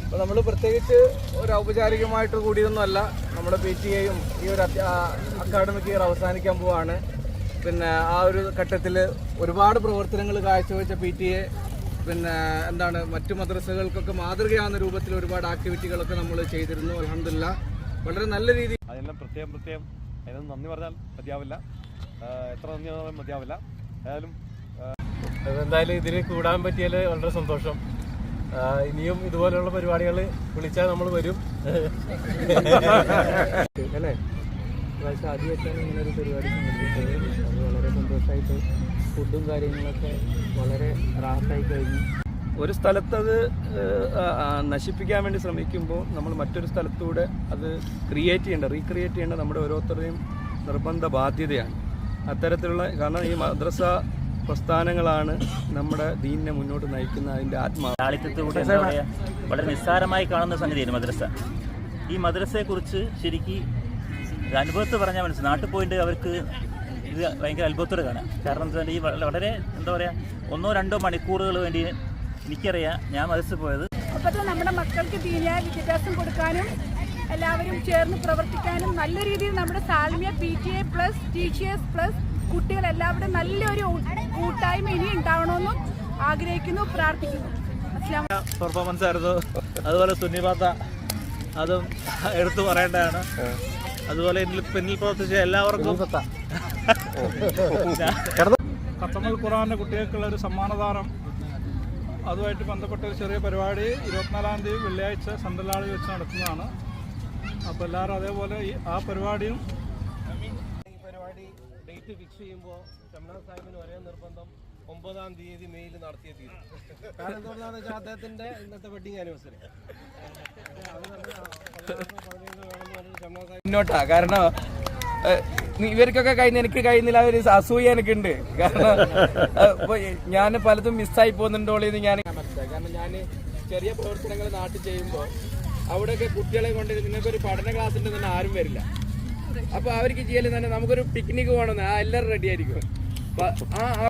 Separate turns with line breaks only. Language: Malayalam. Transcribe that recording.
അപ്പോൾ നമ്മൾ പ്രത്യേകിച്ച് ഒരു ഔപചാരികമായിട്ട് കൂടിയൊന്നുമല്ല. നമ്മുടെ PTA-യും ഈ ഒരു അക്കാഡമിക് ഇയർ അവസാനിക്കാൻ പോവാണ്. പിന്നെ ആ ഒരു ഘട്ടത്തിൽ ഒരുപാട് പ്രവർത്തനങ്ങൾ കാഴ്ചവെച്ച PTA പിന്നെ എന്താണ് മറ്റു മദ്രസകൾക്കൊക്കെ മാതൃകയാവുന്ന രൂപത്തിൽ ഒരുപാട് ആക്ടിവിറ്റികളൊക്കെ നമ്മൾ ചെയ്തിരുന്നു. അൽഹംദുലില്ലാ വളരെ നല്ല രീതിയിൽ
അതെല്ലാം പ്രത്യേകം അതിനൊന്നും നന്ദി പറഞ്ഞാൽ മതിയാവില്ല, എത്ര നന്ദി പറഞ്ഞാൽ മതിയാവില്ല.
എന്തായാലും ഇതിൽ കൂടാൻ പറ്റിയാൽ വളരെ സന്തോഷം. ഇനിയും ഇതുപോലെയുള്ള പരിപാടികൾ വിളിച്ചാൽ നമ്മൾ വരും
അല്ലേ. പ്രാവശ്യം ആദ്യമായിട്ടാണ് ഇങ്ങനെ ഒരു പരിപാടി സംഘടിപ്പിച്ചത്. അത് വളരെ സന്തോഷമായിട്ട് ഫുഡും കാര്യങ്ങളൊക്കെ വളരെ റാഹത്തായി കഴിഞ്ഞു.
ഒരു സ്ഥലത്തത് നശിപ്പിക്കാൻ വേണ്ടി ശ്രമിക്കുമ്പോൾ നമ്മൾ മറ്റൊരു സ്ഥലത്തൂടെ അത് റീക്രിയേറ്റ് ചെയ്യേണ്ട നമ്മുടെ ഓരോരുത്തരുടെയും നിർബന്ധ ബാധ്യതയാണ്. അത്തരത്തിലുള്ള കാരണം ഈ മദ്രസ പ്രസ്ഥാനങ്ങളാണ് നമ്മുടെ ദീനിനെ മുന്നോട്ട് നയിക്കുന്ന അതിൻ്റെ
ലാളിത്യത്തോടെ എന്താ പറയുക, വളരെ നിസ്സാരമായി കാണുന്ന സംഗതിയാണ് മദ്രസ. ഈ മദ്രസയെക്കുറിച്ച് ശരിക്കും അനുഭവത്തിൽ പറഞ്ഞാൽ മനസ്സിലായി. നാട്ടിൽ പോയിട്ട് അവർക്ക് ഇത് ഭയങ്കര അത്ഭുതത്തോടെ കാണാം. കാരണം എന്താ വെച്ചാൽ ഈ വളരെ എന്താ പറയുക 1-2 മണിക്കൂറുകൾ വേണ്ടി എനിക്കറിയാം ഞാൻ മദ്രസ പോയത്.
അപ്പോൾ നമ്മുടെ മക്കൾക്ക് ദീനിയായ വിദ്യാഭ്യാസം കൊടുക്കാനും എല്ലാവരും ചേർന്ന് പ്രവർത്തിക്കാനും നല്ല രീതിയിൽ നമ്മുടെ Salmiya PTA plus teachers plus കുട്ടികൾ എല്ലാവരും നല്ലൊരു കൂട്ടായ്മ ഇനി ഉണ്ടാവണമെന്നും ആഗ്രഹിക്കുന്നു, പ്രാർത്ഥിക്കുന്നു.
പെർഫോമൻസ് ആയിരുന്നു. അതുപോലെ സുന്നിപാത്ത അതും എടുത്തു പറയേണ്ടതാണ്. അതുപോലെ പിന്നിൽ പ്രവർത്തിച്ച എല്ലാവർക്കും
ഖത്തമുൽ ഖുർആന്റെ കുട്ടികൾക്കുള്ള ഒരു സമ്മാനദാനം, അതുമായിട്ട് ബന്ധപ്പെട്ട ഒരു ചെറിയ പരിപാടി 24-ാം തീയതി വെള്ളിയാഴ്ച സെൻട്രൽ ഹാളിൽ വെച്ച് നടത്തുന്നതാണ്. അപ്പോൾ എല്ലാവരും അതേപോലെ ആ പരിപാടിയും
ഡേറ്റ് ഫിക്സ് ചെയ്യുമ്പോൾ ഷംനാദ് സാഹിബിന് ഒരേ നിർബന്ധം 9-ാം തീയതി മെയിൽ നടത്തിയ തീരും. കാരണം എന്തുകൊണ്ടാണെന്ന് വെച്ചാൽ അദ്ദേഹത്തിന്റെ ഇന്നത്തെ വെഡിങ് ആനിവേഴ്സറി
മുന്നോട്ടാ. കാരണം ഇവർക്കൊക്കെ എനിക്ക് കഴിയുന്നില്ല, ഒരു അസൂയ എനിക്കുണ്ട്. കാരണം ഞാൻ പലതും മിസ്സായി പോകുന്നുണ്ടോളെന്ന് ഞാൻ മനസ്സിലായി. കാരണം ഞാൻ ചെറിയ പ്രവർത്തനങ്ങൾ നാട്ടിൽ ചെയ്യുമ്പോൾ അവിടെയൊക്കെ കുട്ടികളെ കൊണ്ട് നിങ്ങൾക്കൊരു പഠന ക്ലാസ് ഉണ്ടെന്ന് ആരും വരില്ല. അപ്പോൾ അവർക്ക് ചെയ്യല് തന്നെ നമുക്കൊരു പിക്നിക് പോകണമെന്ന് എല്ലാവരും റെഡി ആയിരിക്കും. ആ